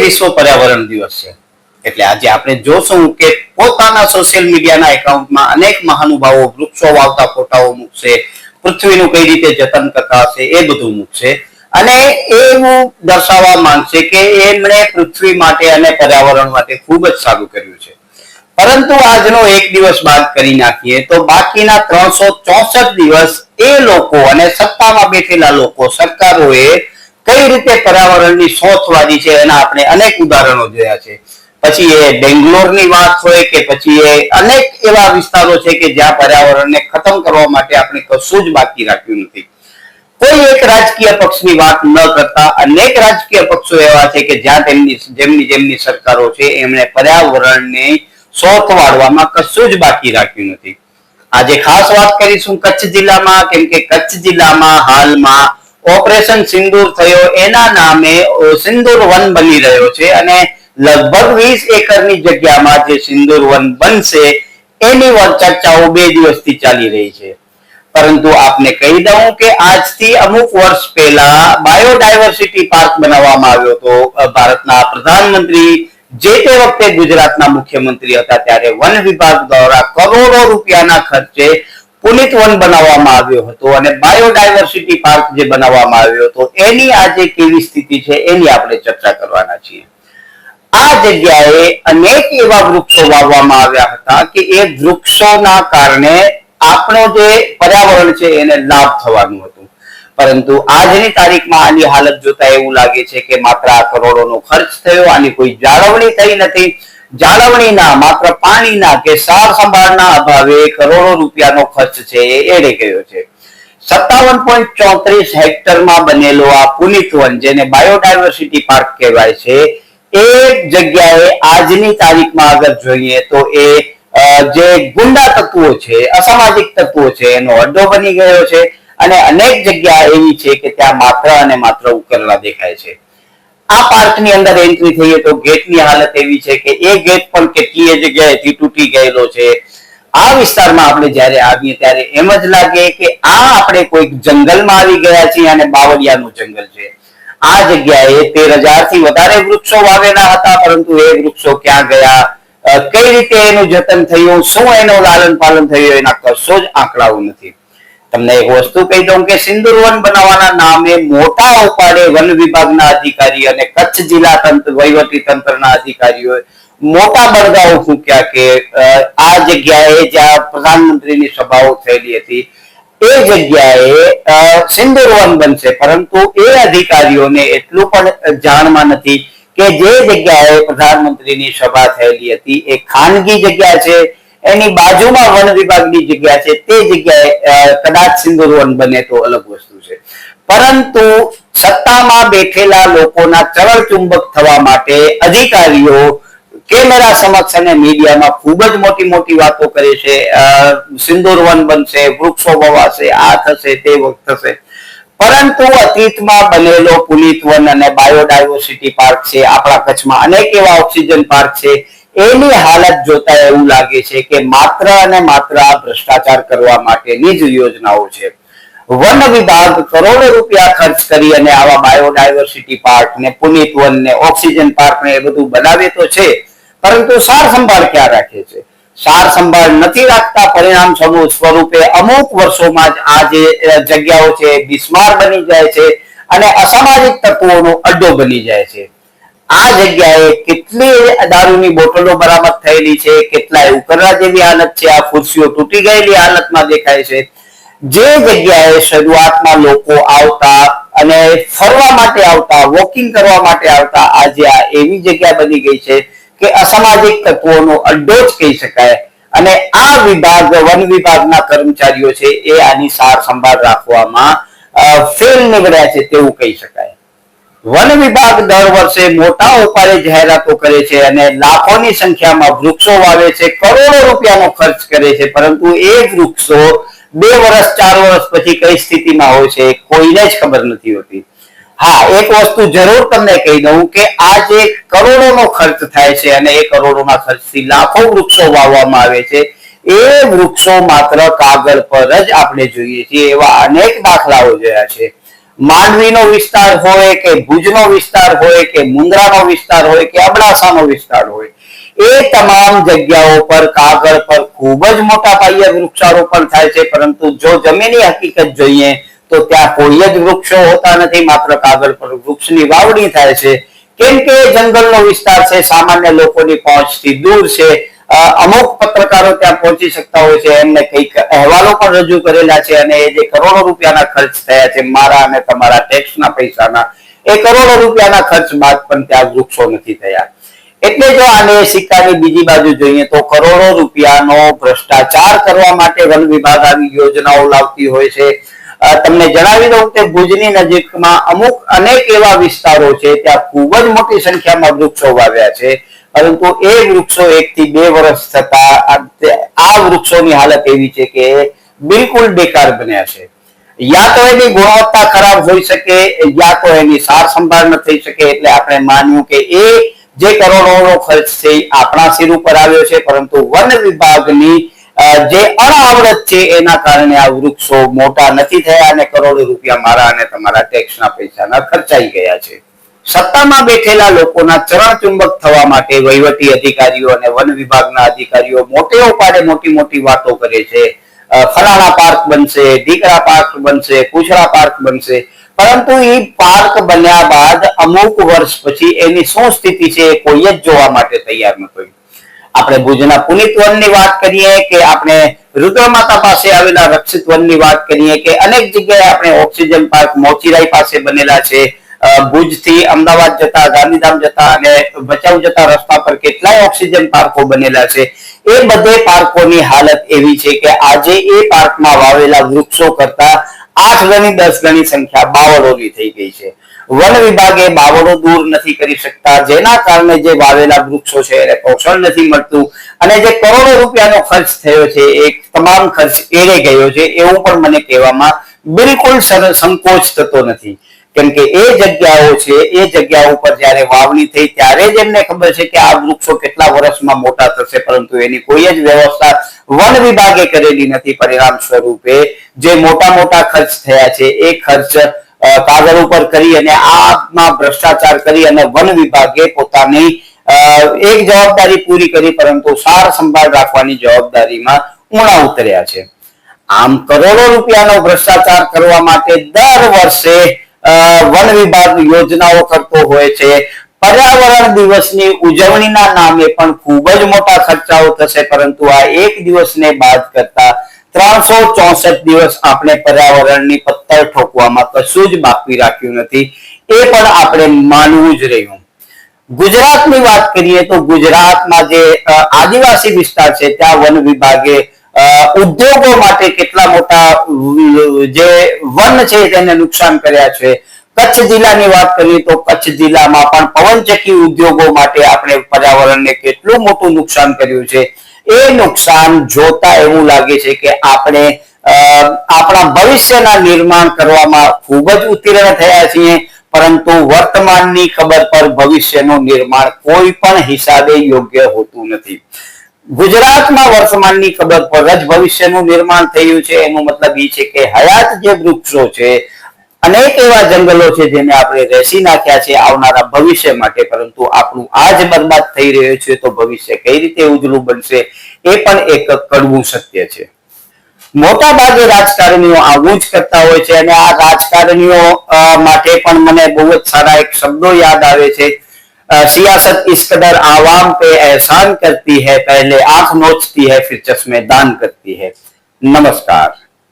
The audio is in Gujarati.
વિશ્વ પર્યાવરણ દિવસ છે એટલે આજે આપણે જોશું કે પોતાના સોશિયલ મીડિયાના એકાઉન્ટમાં અનેક મહાનુભાવો વૃક્ષો વાવતા ફોટાઓ મૂકશે, પૃથ્વીનું કઈ રીતે જતન કરતા હશે એ બધું મૂકશે અને એવું દર્શાવવા માંગશે કે એમણે પૃથ્વી માટે અને પર્યાવરણ માટે ખૂબ જ સારું કર્યું છે. પરંતુ આજનો એક દિવસ બાદ કરી નાખીએ તો બાકીના 364 દિવસ એ લોકો અને સત્તામાં બેઠેલા લોકો, સરકારોએ કઈ રીતે પર્યાવરણની શોધવાદી છે એના આપણે અનેક ઉદાહરણો જોયા છે. પછી એ બેંગ્લોરની વાત હોય કે પછી એ અનેક એવા વિસ્તારો છે કે જ્યાં પર્યાવરણને ખતમ કરવા માટે આપણે કશું જ બાકી રાખ્યું નથી. કોઈ એક રાજકીય પક્ષની વાત ન કરતા અનેક રાજકીય પક્ષો એવા છે કે જ્યાં જેમની સરકારો છે એમણે પર્યાવરણને શોધ વાળવામાં કશું જ બાકી રાખ્યું નથી. આજે ખાસ વાત કરીશું કચ્છ જિલ્લામાં, કેમ કે કચ્છ જિલ્લામાં હાલમાં ઓપરેશન સિંદૂર થયો એના નામે સિંદૂર વન બની રહ્યો છે અને લગભગ 20 એકરની જગ્યામાં જે સિંદૂર વન બનશે એની ચર્ચાઓ 2 દિવસથી ચાલી રહી છે. પરંતુ આપને કહી દઉં કે આજથી અમુક વર્ષ પહેલા બાયોડાયવર્સિટી પાર્ક બનાવવામાં આવ્યો હતો. ભારતના પ્રધાનમંત્રી જે તે વખતે ગુજરાતના મુખ્યમંત્રી હતા ત્યારે વન વિભાગ દ્વારા કરોડો રૂપિયાના ખર્ચે પુનિત વન બનાવવામાં આવ્યો હતો અને બાયોડાયવર્સિટી પાર્ક જે બનાવવામાં આવ્યો હતો એની આજે કેવી સ્થિતિ છે એની આપણે ચર્ચા કરવાના છીએ. આ જગ્યાએ અનેક એવા વૃક્ષો વાવવામાં આવ્યા હતા કે એ વૃક્ષોના કારણે આપણો જે પર્યાવરણ છે એને લાભ થવાનું હતું. પરંતુ આજની તારીખમાં આની હાલત જોતા એવું લાગે છે કે માત્ર આ કરોડોનો ખર્ચ થયો, આની કોઈ જાળવણી થઈ નથી. જાળવણીના, માત્ર પાણીના કે સાર સંભાળના અભાવે કરોડો રૂપિયાનો ખર્ચ છે એ એળે ગયો છે. 57.34 હેક્ટરમાં બનેલો આ પુનિત વન, જેને બાયોડાયવર્સિટી પાર્ક કહેવાય છે, એ જગ્યાએ આજની તારીખમાં અગર જોઈએ તો એ જે ગુંડા તત્વો છે, અસામાજિક તત્વો છે એનો અડ્ડો બની ગયો છે અને અનેક જગ્યા એવી છે કે ત્યાં માત્ર અને માત્ર ઉકરડા દેખાય છે. આ પાર્કની અંદર એન્ટ્રી થઈએ તો ગેટની હાલત એવી છે કે એ ગેટ પણ કેટલીય જગ્યાએથી તૂટી ગયેલો છે. આ વિસ્તારમાં આપણે જ્યારે આવીએ ત્યારે એમ જ લાગે કે આ આપણે કોઈક જંગલમાં આવી ગયા છીએ અને બાવળિયાનું જંગલ છે. આ જગ્યાએ 13,000 થી વધારે વૃક્ષો વાવેલા હતા, પરંતુ એ વૃક્ષો ક્યાં ગયા, કઈ રીતે એનું જતન થયું, શું એનું લાલન પાલન થયું, એના કશો જ આંકડાઓ નથી. તમને એક વસ્તુ કહી દઉં કે સિંદૂર વન બનાવવાના નામે મોટા ઉપાડે વન વિભાગના અધિકારી અને કચ્છ જિલ્લા તંત્ર, વહીવટી તંત્રના અધિકારીઓએ મોટા બળગાઓ ફૂંક્યા કે આ જગ્યાએ જ્યાં પ્રધાનમંત્રીની સભાઓ થયેલી હતી એ જગ્યાએ સિંદૂર વન બનશે. પરંતુ એ અધિકારીઓને એટલું પણ જાણમાં નથી કે જે જગ્યાએ પ્રધાનમંત્રીની સભા થયેલી હતી એ ખાનગી જગ્યા છે, એની બાજુમાં વન વિભાગની જગ્યા છે, તે જગ્યાએ કદાચ સિંદૂર વન બને તો અલગ વસ્તુ છે. પરંતુ સત્તામાં બેઠેલા લોકોના ચરણ ચુંબક થવા માટે અધિકારીઓ કેમેરા સમક્ષ અને મીડિયામાં ખૂબ જ મોટી મોટી વાતો કરે છે. સિંદૂર વન બનશે, વૃક્ષો વવાશે, આ થશે, તે થશે. પરંતુ અતીતમાં બનેલો પુનિત વન અને બાયોડાયવર્સિટી પાર્ક છે, આપણા કચ્છમાં અનેક એવા ઓક્સિજન પાર્ક છે, એની હાલત જોતા એવું લાગે છે કે માત્ર અને માત્ર ભ્રષ્ટાચાર કરવા માટેની જ યોજનાઓ છે. વન વિભાગ કરોડો રૂપિયા ખર્ચ કરી અને આવા બાયોડાયવર્સિટી પાર્ક ને, પુનિત વન ને, ઓક્સિજન પાર્ક ને એ બધું બનાવે તો છે, પરંતુ સાર સંભાળ ક્યાં રાખે છે? સાર સંભાળ નથી રાખતા. પરિણામ સ્વરૂપે અમુક વર્ષોમાં જ આ જે જગ્યાઓ છે બિસ્માર બની જાય છે અને અસામાજિક તત્વોનો અડ્ડો બની જાય છે. આ જગ્યાએ કેટલી દારૂની બોટલો બરામદ થયેલી છે, કેટલાય ઉકરડા જેવી હાલત છે, આ ખુરશીઓ તૂટી ગયેલી હાલતમાં દેખાય છે. જે જગ્યાએ શરૂઆતમાં લોકો આવતા અને ફરવા માટે આવતા, વોકિંગ કરવા માટે આવતા, આજે આ એવી જગ્યા બની ગઈ છે કે અસામાજિક તત્વોનો અડ્ડો જ કહી શકાય. અને આ વિભાગ, વન વિભાગના કર્મચારીઓ છે એ આની સાર સંભાળ રાખવામાં ફેલ નીવડ્યા છે તેવું કહી શકાય. વન વિભાગ દર વર્ષે મોટા ઉપાડે જાહેરાતો કરે છે અને લાખોની સંખ્યામાં વૃક્ષો વાવે છે, કરોડો રૂપિયાનો ખર્ચ કરે છે, પરંતુ એ વૃક્ષો 2 વર્ષ 4 વર્ષ પછી કઈ સ્થિતિમાં હોય છે કોઈને જ ખબર નથી હોતી. હા, એક વસ્તુ જરૂર તમને કહી દઉં કે આ જે કરોડોનો ખર્ચ થાય છે અને એ કરોડોના ખર્ચથી લાખો વૃક્ષો વાવવામાં આવે છે, એ વૃક્ષો માત્ર કાગળ પર જ આપણે જોઈએ છીએ એવા અનેક દાખલાઓ જોયા છે. માંડવીનો વિસ્તાર હોય કે ભુજનો વિસ્તાર હોય કે મુન્દ્રાનો વિસ્તાર હોય કે અબડાસાનો વિસ્તાર હોય, એ તમામ જગ્યાઓ પર કાગળ પર ખૂબ જ મોટા પાયે વૃક્ષારોપણ થાય છે, પરંતુ જો જમીની હકીકત જોઈએ તો ત્યાં કોઈ જ વૃક્ષો હોતા નથી, માત્ર કાગળ પર વૃક્ષની વાવણી થાય છે. કેમ કે જંગલનો વિસ્તાર છે, સામાન્ય લોકોની પહોંચથી દૂર છે. અમુક પત્રકારો ત્યાં પહોંચી શકતા હોય છે, એમને કઈક અહેવાલો પણ રજૂ કરેલા છે, અને એ જે કરોડો રૂપિયાના ખર્ચ થયા છે મારા અને તમારા ટેક્સના પૈસાના, એ કરોડો રૂપિયાના ખર્ચ બાદ પણ ત્યાં વૃક્ષો નથી થયા. એટલે જો આને સિક્કાની બીજી બાજુ જોઈએ તો કરોડો રૂપિયાનો ભ્રષ્ટાચાર કરવા માટે વન વિભાગ આવી યોજનાઓ લાવતી હોય છે. તમને જણાવી દઉં કે ભુજની નજીકમાં અનેક એવા વિસ્તારો છે, ત્યાં ખૂબ જ મોટી સંખ્યામાં વૃક્ષો વાવ્યા છે, પરંતુ એ વૃક્ષો 1 થી 2 વર્ષ થતા આ વૃક્ષોની હાલત એવી છે કે બિલકુલ બેકાર બન્યા છે. યા તો એની ગુણવત્તા ખરાબ હોઈ શકે, યા તો એની સાર સંભાળ ન થઈ શકે. એટલે આપણે માન્યું કે એ જે કરોડોનો ખર્ચ છે આપણા સિર ઉપર આવ્યો છે, પરંતુ વન વિભાગની જે અણઆવડત છે એના કારણે આ વૃક્ષો મોટા નથી થયા અને કરોડો રૂપિયા મારા અને તમારા ટેક્સના પૈસાના ખર્ચાઈ ગયા છે. સત્તામાં બેઠેલા લોકોના ચરણચુંબક થવા માટે વહીવટી અધિકારીઓ અને વન વિભાગના અધિકારીઓ મોટે ઉપાડે મોટી મોટી વાતો કરે છે. ફલાણા પાર્ક બનશે, ઢીકરા પાર્ક બનશે, કુછડા પાર્ક બનશે, પરંતુ એ પાર્ક બન્યા બાદ અમુક વર્ષ પછી એની શું સ્થિતિ છે એ કોઈ જ જોવા માટે તૈયાર નથી. આપણે ભુજના પુનિત વનની વાત કરીએ કે આપણે રુદ્રમાતા પાસે આવેલા રક્ષિત વનની વાત કરીએ કે અનેક જગ્યાએ આપણે ઓક્સિજન પાર્ક મોચીરાઈ પાસે બનેલા છે. ભુજથી અમદાવાદ જતા, ગાંધીધામ જતા અને ભચાઉ જતા રસ્તા પર કેટલાય ઓક્સિજન પાર્કો બનેલા છે. એ બધે પાર્કોની હાલત એવી છે કે આજે એ પાર્કમાં વાવેલા વૃક્ષો કરતા 8 ગણી 10 ગણી સંખ્યા બાવળોની થઈ ગઈ છે. વન વિભાગે બાવળો દૂર નથી કરી શકતા, જેના કારણે જે વાવેલા વૃક્ષો છે એને પોષણ નથી મળતું, અને જે કરોડો રૂપિયાનો ખર્ચ થયો છે એ તમામ ખર્ચ એળે ગયો છે એવું પણ મને કહેવામાં બિલકુલ સંકોચ થતો નથી. કેમ કે એ જગ્યાઓ છે, એ જગ્યા ઉપર જયારે વાવણી થઈ ત્યારે જ એમને ખબર છે કે આ વૃક્ષો કેટલા વર્ષમાં મોટા થશે, પરંતુ એની કોઈ જ વ્યવસ્થા વન વિભાગે કરેલી નથી. પરિણામ સ્વરૂપે જે મોટા મોટા ખર્ચ થયા છે એ ખર્ચ કાગળ ઉપર કરી અને આમાં ભ્રષ્ટાચાર કરી અને વન વિભાગે પોતાની એક જવાબદારી પૂરી કરી, પરંતુ સાર સંભાળ રાખવાની જવાબદારીમાં ઊણા ઉતર્યા છે. આમ કરોડો રૂપિયાનો ભ્રષ્ટાચાર કરવા માટે દર વર્ષે વન વિભાગ યોજનાઓ કરતો હોય છે. પર્યાવરણ દિવસની ઉજવણીના નામે પણ ખૂબ જ મોટા ખર્ચાઓ થશે, પરંતુ આ એક દિવસને બાદ કરતા 364 દિવસ આપણે પર્યાવરણની પત્તર ઠોકવામાં કશું જ બાકી રાખ્યું નથી. એ પણ આપણે માનવું જ રહ્યું. ગુજરાતની વાત કરીએ તો ગુજરાતમાં જે આદિવાસી વિસ્તાર છે ત્યાં વન વિભાગે ઉદ્યોગો માટે કેટલા મોટા જે વન છે તેને નુકસાન કર્યા છે. કચ્છ જિલ્લાની વાત કરીએ તો કચ્છ જિલ્લામાં પણ પવનચક્કી ઉદ્યોગો માટે આપણે પર્યાવરણને કેટલું મોટું નુકસાન કર્યું છે. એ નુકસાન જોતા એવું લાગે છે કે આપણે આપણા ભવિષ્યના નિર્માણ કરવામાં ખૂબ જ ઉત્તીર્ણ થયા છીએ, પરંતુ વર્તમાનની ખબર પર ભવિષ્યનું નિર્માણ કોઈ પણ હિસાબે યોગ્ય હોતું નથી. ગુજરાતમાં વર્તમાનની ખબર પર જ ભવિષ્યનું નિર્માણ થયું છે. એનો મતલબ એ છે કે હયાત જે વૃક્ષો છે, અનેક એવા જંગલો છે જેને આપણે રેસી નાખ્યા છે આવનારા ભવિષ્ય માટે, પરંતુ આપણું આજ બરબાદ થઈ રહ્યો છે તો ભવિષ્ય કઈ રીતે ઉજળું બનશે એ પણ એક કડવું સત્ય છે. મોટા ભાગે રાજકારણીઓ આવું જ કરતા હોય છે, અને આ રાજકારણીઓ માટે પણ મને બહુ જ સારા એક શબ્દો યાદ આવે છે. सियासत इस कदर आवाम पे एहसान करती है, पहले आंख नोचती है फिर चश्मे दान करती है. नमस्कार.